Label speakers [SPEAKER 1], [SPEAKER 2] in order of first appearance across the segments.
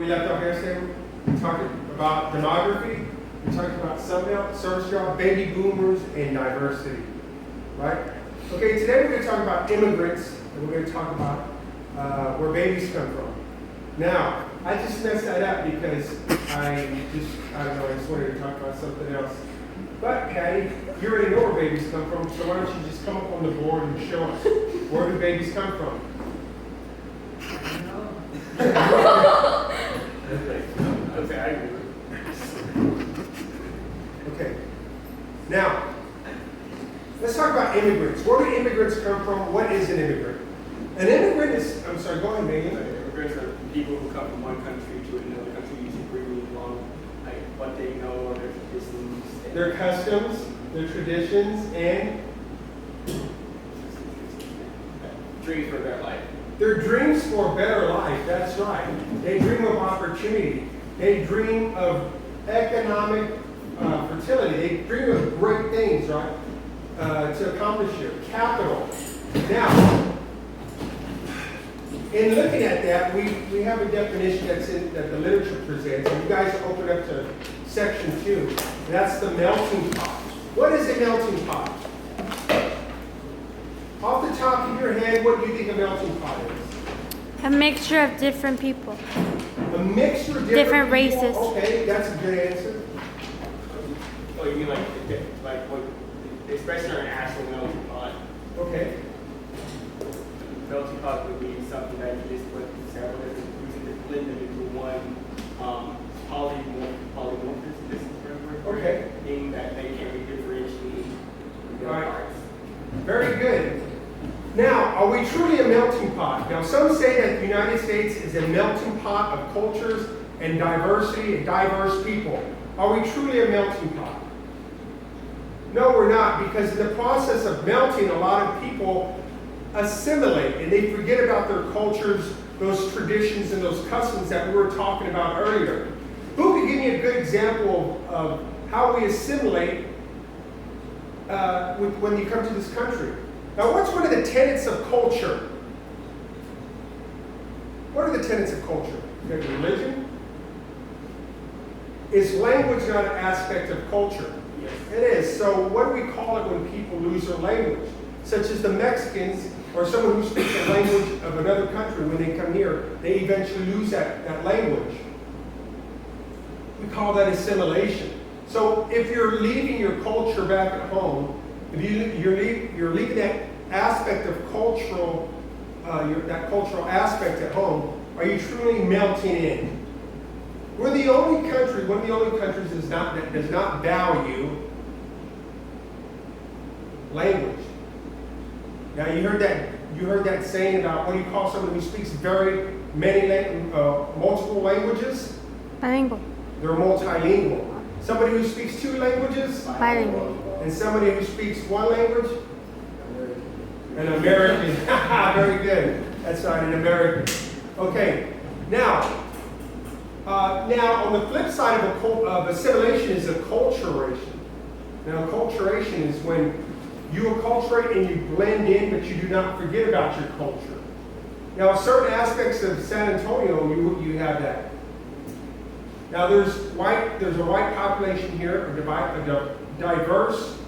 [SPEAKER 1] we left off yesterday, we talked about demography, we talked about Sunbelt, service job, baby boomers, and diversity, right? Okay, today we're going to talk about immigrants, and we're going to talk about where babies come from. Now, I just messed that up because I don't know, I just wanted to talk about something else. But, Patty, you already know where babies come from, so why don't you just come up on the board and show us where do babies come from? Okay. Now, let's talk about immigrants. Where do immigrants come from? What is an immigrant? An immigrant is, I'm sorry, go ahead, Megan.
[SPEAKER 2] Immigrants are people who come from one country to another country, usually bringing along like what they know or their traditions.
[SPEAKER 1] Their customs, their traditions, and
[SPEAKER 2] dreams for their life.
[SPEAKER 1] Their dreams for a better life, that's right. They dream of opportunity. They dream of economic fertility. They dream of great things, right? To accomplish here. Capital. Now, in looking at that, we have a definition that the literature presents. And you guys open up to section 2. That's the melting pot. What is a melting pot? Off the top of your head, what do you think a melting pot is?
[SPEAKER 3] A mixture of different people.
[SPEAKER 1] A mixture of
[SPEAKER 3] different
[SPEAKER 1] people?
[SPEAKER 3] races.
[SPEAKER 1] Okay, that's a good answer.
[SPEAKER 2] Oh, you mean like what the expression or an actual melting pot?
[SPEAKER 1] Okay.
[SPEAKER 2] Melting pot would be something that you just put several different foods and blend them into one polymorphism. This is
[SPEAKER 1] Okay.
[SPEAKER 2] Meaning that they can't be differentiated from their parts.
[SPEAKER 1] Very good. Now, are we truly a melting pot? Now, some say that the United States is a melting pot of cultures and diversity and diverse people. Are we truly a melting pot? No, we're not, because in the process of melting, a lot of people assimilate and they forget about their cultures, those traditions, and those customs that we were talking about earlier. Who could give me a good example of how we assimilate when you come to this country? Now, what's one of the tenets of culture? What are the tenets of culture? You have religion? Is language not an aspect of culture?
[SPEAKER 2] Yes.
[SPEAKER 1] It is. So what do we call it when people lose their language? Such as the Mexicans or someone who speaks a language of another country, when they come here, they eventually lose that language. We call that assimilation. So if you're leaving your culture back at home, if you're leaving that aspect of cultural, that cultural aspect at home, are you truly melting in? We're the only country, one of the only countries that does not value language. Now you heard that saying about what do you call someone who speaks very many multiple languages?
[SPEAKER 3] Bilingual.
[SPEAKER 1] They're multilingual. Somebody who speaks 2 languages?
[SPEAKER 3] Bilingual.
[SPEAKER 1] And somebody who speaks 1 language? An American. Very good. That's right, an American. Okay. Now on the flip side of assimilation is acculturation. Now, acculturation is when you acculturate and you blend in, but you do not forget about your culture. Now, certain aspects of San Antonio, you have that. Now, there's a white population here, a diverse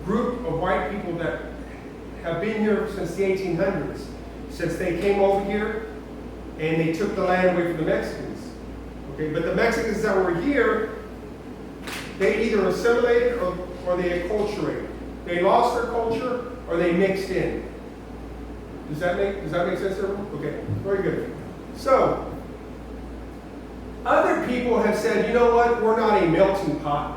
[SPEAKER 1] group of white people that have been here since the 1800s, since they came over here and they took the land away from the Mexicans. Okay, but the Mexicans that were here, they either assimilated or they acculturated. They lost their culture or they mixed in. Does that make sense, everyone? Okay, very good. So, other people have said, you know what, we're not a melting pot.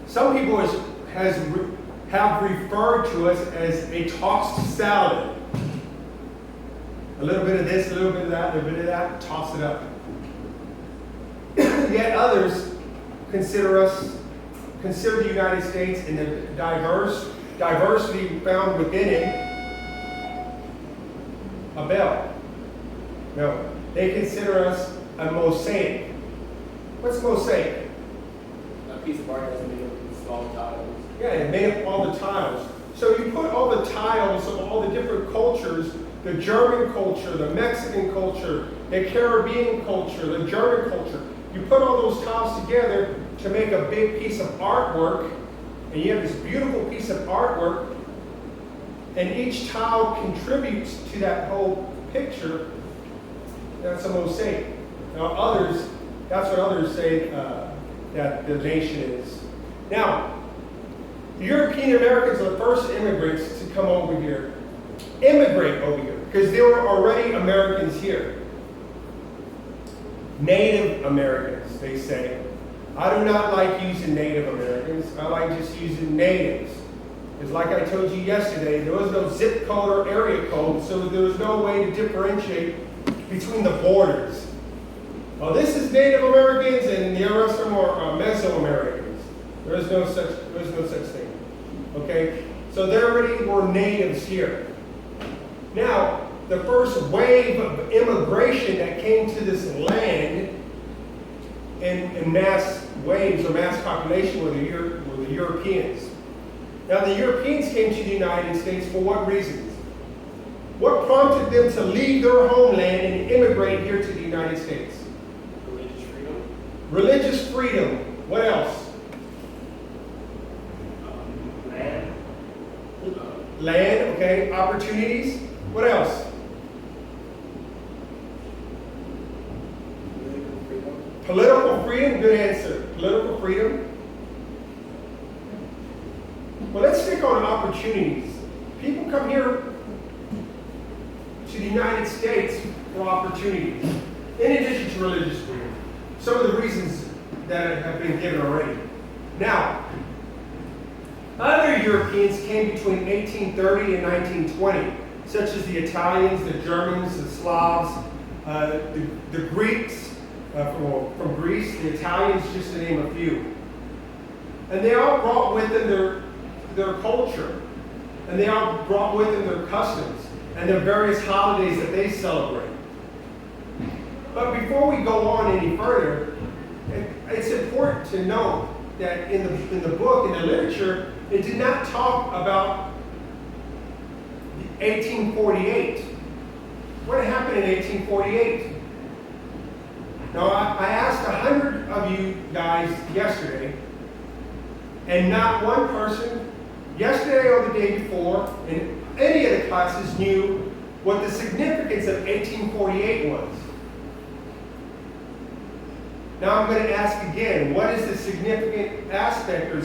[SPEAKER 1] Some people have referred to us as a tossed salad. A little bit of this, a little bit of that, a little bit of that, toss it up. Yet others consider the United States and the diversity found within it a bell. No, they consider us a mosaic. What's mosaic?
[SPEAKER 2] A piece of art that's made up of small tiles.
[SPEAKER 1] Yeah, it made up all the tiles. So you put all the tiles of all the different cultures, the German culture, the Mexican culture, the Caribbean culture, the German culture. You put all those tiles together to make a big piece of artwork, and you have this beautiful piece of artwork, and each tile contributes to that whole picture. That's a mosaic. Now that's what others say that the nation is. Now, the European Americans are the first immigrants to come over here, immigrate over here, because there were already Americans here. Native Americans, they say. I do not like using Native Americans. I like just using natives. Because like I told you yesterday, there was no zip code or area code, so there was no way to differentiate between the borders. Well, this is Native Americans and the rest of them are Mesoamericans. There is no such thing. Okay? So there already were natives here. Now, the first wave of immigration that came to this land in mass waves or mass population were the Europeans. Now, the Europeans came to the United States for what reasons? What prompted them to leave their homeland and immigrate here to the United States?
[SPEAKER 2] Religious freedom.
[SPEAKER 1] Religious freedom. What else?
[SPEAKER 2] Land.
[SPEAKER 1] Land, okay. Opportunities. What else? Political freedom, good answer. Political freedom. Well, let's stick on opportunities. People come here to the United States for opportunities, in addition to religious freedom. Some of the reasons that have been given already. Now, other Europeans came between 1830 and 1920, such as the Italians, the Germans, the Slavs, the Greeks, from Greece, the Italians, just to name a few. And they all brought with them their culture. And they all brought with them their customs and their various holidays that they celebrate. But before we go on any further, it's important to note that in the book, in the literature, it did not talk about 1848. What happened in 1848? Now, I asked 100 of you guys yesterday, and not one person, yesterday or the day before, in any of the classes knew what the significance of 1848 was. Now I'm going to ask again, what is the significant aspect, or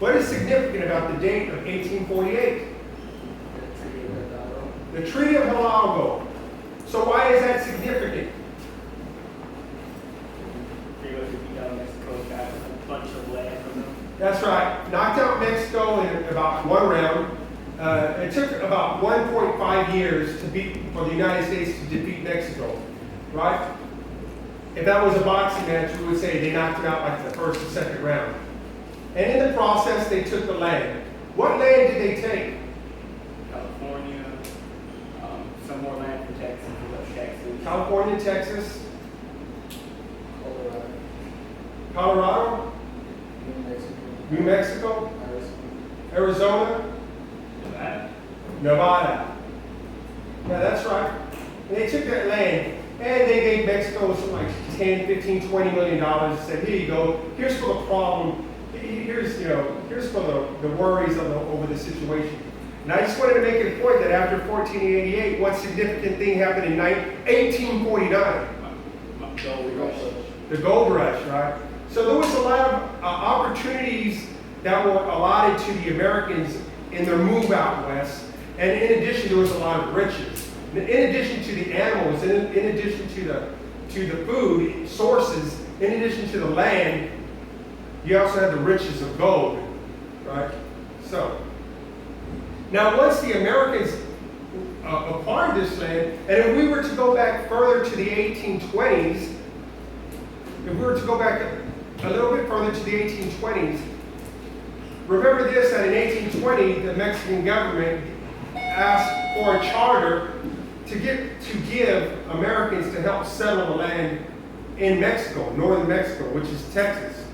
[SPEAKER 1] what is significant about the date of 1848? The Treaty of Hidalgo. So why is that significant?
[SPEAKER 2] Got a bunch of land from them.
[SPEAKER 1] That's right. Knocked out Mexico in about one round. It took about 1.5 years for the United States to defeat Mexico, right? If that was a boxing match, we would say they knocked it out like the first or second round. And in the process, they took the land. What land did they take?
[SPEAKER 2] California, some more land from Texas, Texas.
[SPEAKER 1] California, Texas, Colorado, New Mexico, Arizona, Nevada. Yeah, that's right. And they took that land and they gave Mexico something like 10, 15, 20 million dollars and said, here you go. Here's for the problem. Here's for the worries over the situation. And I just wanted to make it a point that after 1488, what significant thing happened in 1849? The gold rush, right? So there was a lot of opportunities that were allotted to the Americans in their move out west. And in addition, there was a lot of riches. In addition to the animals, in addition to the food sources, in addition to the land, you also had the riches of gold, right? So, now once the Americans acquired this land, and if we were to go back further to the 1820s, if we were to go back a little bit further to the 1820s, remember this, that in 1820, the Mexican government asked for a charter to give Americans to help settle the land in Mexico, northern Mexico, which is Texas.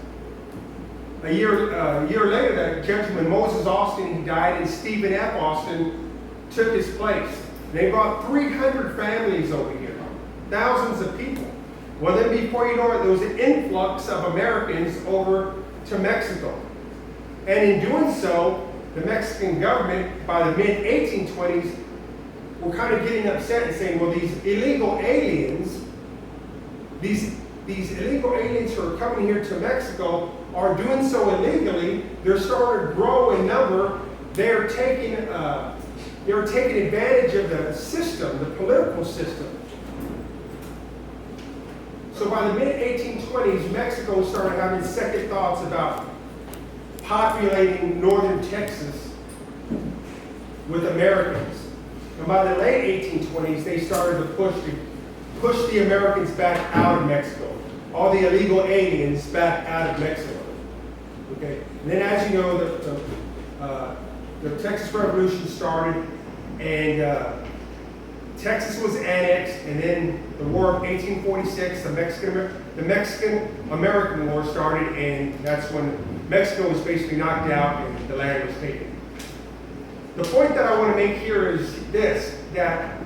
[SPEAKER 1] A year later, that gentleman, Moses Austin, he died, and Stephen F. Austin took his place. They brought 300 families over here. thousands of people. Well, then before you know it, there was an influx of Americans over to Mexico. And in doing so, the Mexican government, by the mid-1820s, were kind of getting upset and saying, well, these illegal aliens who are coming here to Mexico are doing so illegally. They're starting to grow in number. They're taking advantage of the system, the political system. So by the mid-1820s, Mexico started having second thoughts about populating northern Texas with Americans. And by the late 1820s, they started to push the Americans back out of Mexico. All the illegal aliens back out of Mexico. Okay? And then, as you know, the Texas Revolution started, and Texas was annexed, and then the War of 1846, the Mexican-American War started, and that's when Mexico was basically knocked out and the land was taken. The point that I want to make here is this, that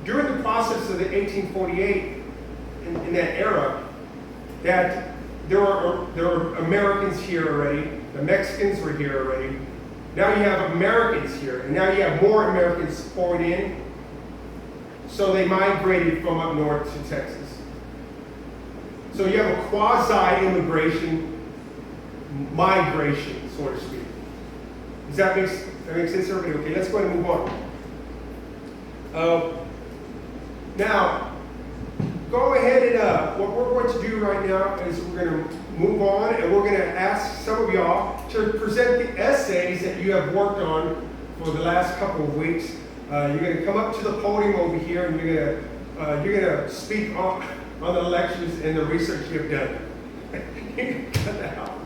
[SPEAKER 1] during the process of the 1848, in that era, that there were Americans here already, the Mexicans were here already. Now you have Americans here, and now you have more Americans pouring in. So they migrated from up north to Texas. So you have a quasi-immigration migration, so to speak. Does that make sense, everybody? Okay, let's go ahead and move on. Now, go ahead and what we're going to do right now is we're going to move on, and we're going to ask some of y'all to present the essays that you have worked on for the last couple of weeks. You're going to come up to the podium over here, and you're going to speak on the lectures and the research you've done. You can cut that out.